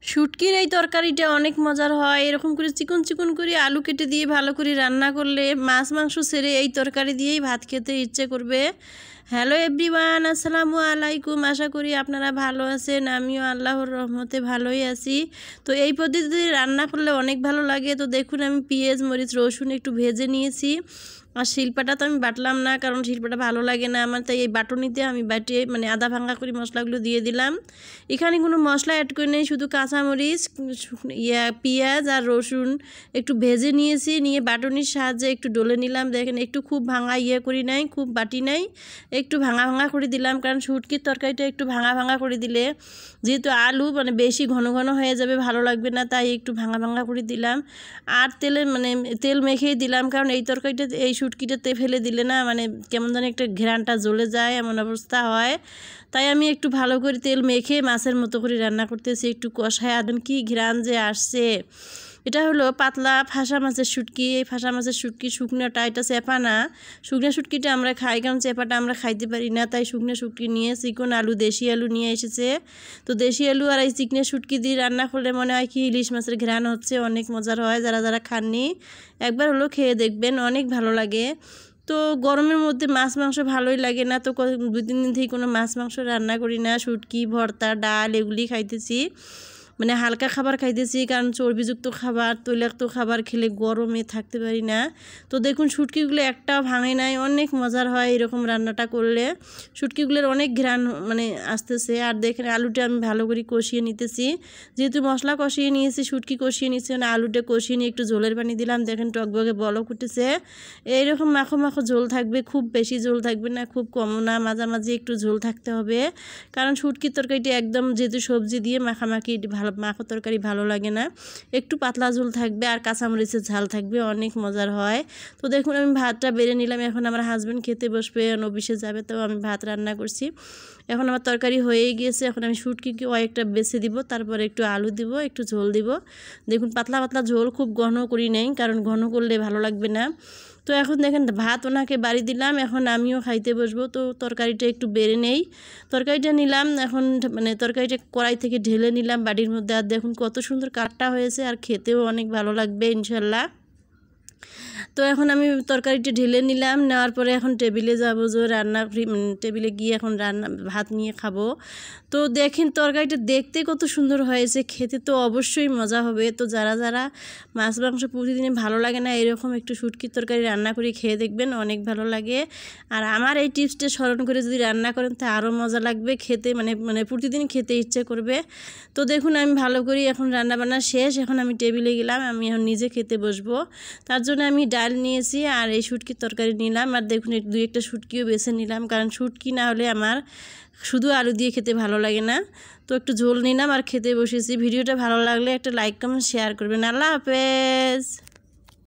শুটকির এই তরকারিটা অনেক মজার হয়। এরকম করে চিকন চিকন করে আলু কেটে দিয়ে ভালো করে রান্না করলে মাছ মাংস ছেড়ে এই তরকারি দিয়েই ভাত খেতে ইচ্ছে করবে। হ্যালো এভরিওয়ান, আসসালামু আলাইকুম। আশা করি আপনারা ভালো আছেন। আমিও আল্লাহর রহমতে ভালোই আছি। তো এই পদ্ধতিতে রান্না করলে অনেক ভালো লাগে। তো দেখুন, আমি পেঁয়াজ মরিচ রসুন একটু ভেজে নিয়েছি। আর শিলপাটা তো আমি বাটলাম না, কারণ শিলপাটা ভালো লাগে না আমার, তাই এই বাটনিতে আমি বাটিয়ে আদা ভাঙা করে মশলাগুলো দিয়ে দিলাম। এখানে কোনো মশলা অ্যাড করে নেই, শুধু কাঁচামরিচ পেঁয়াজ আর রসুন একটু ভেজে নিয়েছি, নিয়ে বাটনির সাহায্যে একটু ডলে নিলাম। দেখেন, একটু খুব ভাঙা করি নাই, খুব বাটি নাই, একটু ভাঙা ভাঙা করে দিলাম, কারণ শুটকির তরকারিটা একটু ভাঙা ভাঙা করে দিলে যেহেতু আলু বেশি ঘন ঘন হয়ে যাবে, ভালো লাগবে না, তাই একটু ভাঙা ভাঙা করে দিলাম। আর তেল মেখেই দিলাম, কারণ এই তরকারিটা এই শুটকিটাতে ফেলে দিলে না কেমন যেন একটা ঘ্রাণটা জ্বলে যায়, এমন অবস্থা হয়। তাই আমি একটু ভালো করে তেল মেখে মাছের মতো করে রান্না করতেছি, একটু কষায়। আদন কি ঘ্রাণ যে আসছে! এটা হলো পাতলা ফাঁসা মাছের শুটকি। এই ফাঁসা মাছের শুটকি শুকনোটা, এটা চেপা না। শুকনো শুটকিটা আমরা খাই, কারণ চেপাটা আমরা খাইতে পারি না, তাই শুকনো শুটকি নিয়ে চিকন আলু, দেশি আলু নিয়ে এসেছে। তো দেশি আলু আর এই চিকনো শুটকি দিয়ে রান্না করলে মনে হয় কি ইলিশ মাছের ঘ্রাণ হচ্ছে, অনেক মজার হয়। যারা যারা খাননি একবার হলো খেয়ে দেখবেন, অনেক ভালো লাগে। তো গরমের মধ্যে মাছ মাংস ভালোই লাগে না, তো 2-3 দিন থেকে কোনো মাছ মাংস রান্না করি না। শুটকি ভর্তা, ডাল এগুলি খাইতেছি, হালকা খাবার খাইতেছি, কারণ চর্বিযুক্ত খাবার, তৈলাক্ত খাবার খেলে গরমে থাকতে পারি না। তো দেখুন, শুটকিগুলো একটাও ভাঙে নাই, অনেক মজার হয় এরকম রান্নাটা করলে। শুটকিগুলোর অনেক ঘ্রাণ আসতেছে। আর দেখেন, আলুটা আমি ভালো করে কষিয়ে নিতেছি, যেহেতু মশলা কষিয়ে নিয়েছি, শুটকি কষিয়ে নিয়েছি, আলুটা কষিয়ে নিয়ে একটু ঝোলের পানি দিলাম। দেখেন, টকবগে বলক উঠেছে। এইরকম মাখো মাখো ঝোল থাকবে, খুব বেশি ঝোল থাকবে না, খুব কমও না, মাঝামাঝি একটু ঝোল থাকতে হবে। কারণ শুটকির তরকারিটি একদম যেহেতু সবজি দিয়ে মাখামাখি মাখো তরকারি ভালো লাগে না, একটু পাতলা ঝোল থাকবে আর কাঁচামরিচের ঝাল থাকবে, অনেক মজার হয়। তো দেখুন, আমি ভাতটা বেড়ে নিলাম। এখন আমার হাজব্যান্ড খেতে বসবে, অফিসে যাবে, তো আমি ভাত রান্না করছি। এখন আমার তরকারি হয়েই গিয়েছে। এখন আমি শুটকিকে কয়েকটা বেছে দিব, তারপরে একটু আলু দিব, একটু ঝোল দিব। দেখুন, পাতলা পাতলা ঝোল, খুব ঘন করি নেই, কারণ ঘন করলে ভালো লাগবে না। তো এখন দেখেন, ভাত ওনাকে বাড়ি দিলাম, এখন আমিও খাইতে বসবো। তো তরকারিটা একটু বেড়ে নেই, তরকারিটা নিলাম। এখন তরকারিটা কড়াই থেকে ঢেলে নিলাম বাড়ির মধ্যে। আর দেখুন কত সুন্দর কাটটা হয়েছে, আর খেতেও অনেক ভালো লাগবে ইনশাল্লাহ। তো এখন আমি তরকারিটা ঢেলে নিলাম, নেওয়ার পরে এখন টেবিলে যাবো, যে টেবিলে গিয়ে এখন ভাত নিয়ে খাবো। তো দেখেন, তরকারিটা দেখতে কত সুন্দর হয়েছে, খেতে তো অবশ্যই মজা হবে। তো যারা যারা মাছ মাংস প্রতিদিনে ভালো লাগে না, এরকম একটু শুটকির তরকারি রান্না করে খেয়ে দেখবেন, অনেক ভালো লাগে। আর আমার এই টিপসটা স্মরণ করে যদি রান্না করেন, তা আরও মজা লাগবে খেতে, প্রতিদিন খেতে ইচ্ছে করবে। তো দেখুন, আমি ভালো করি এখন রান্নাবান্না শেষ, এখন আমি টেবিলে গেলাম, আমি এখন নিজে খেতে বসবো। তার জন্য আমি ডাল নিয়েছি আর এই শুটকির তরকারি নিলাম। আর দেখুন, 2-1টা শুটকিও বেছে নিলাম, কারণ শুটকি না হলে আমার শুধু আলু দিয়ে খেতে ভালো লাগে না। তো একটু ঝোল নিলাম আর খেতে বসেছি। ভিডিওটা ভালো লাগলে একটা লাইক কমেন্ট শেয়ার করবেন। আল্লাহ হাফেজ।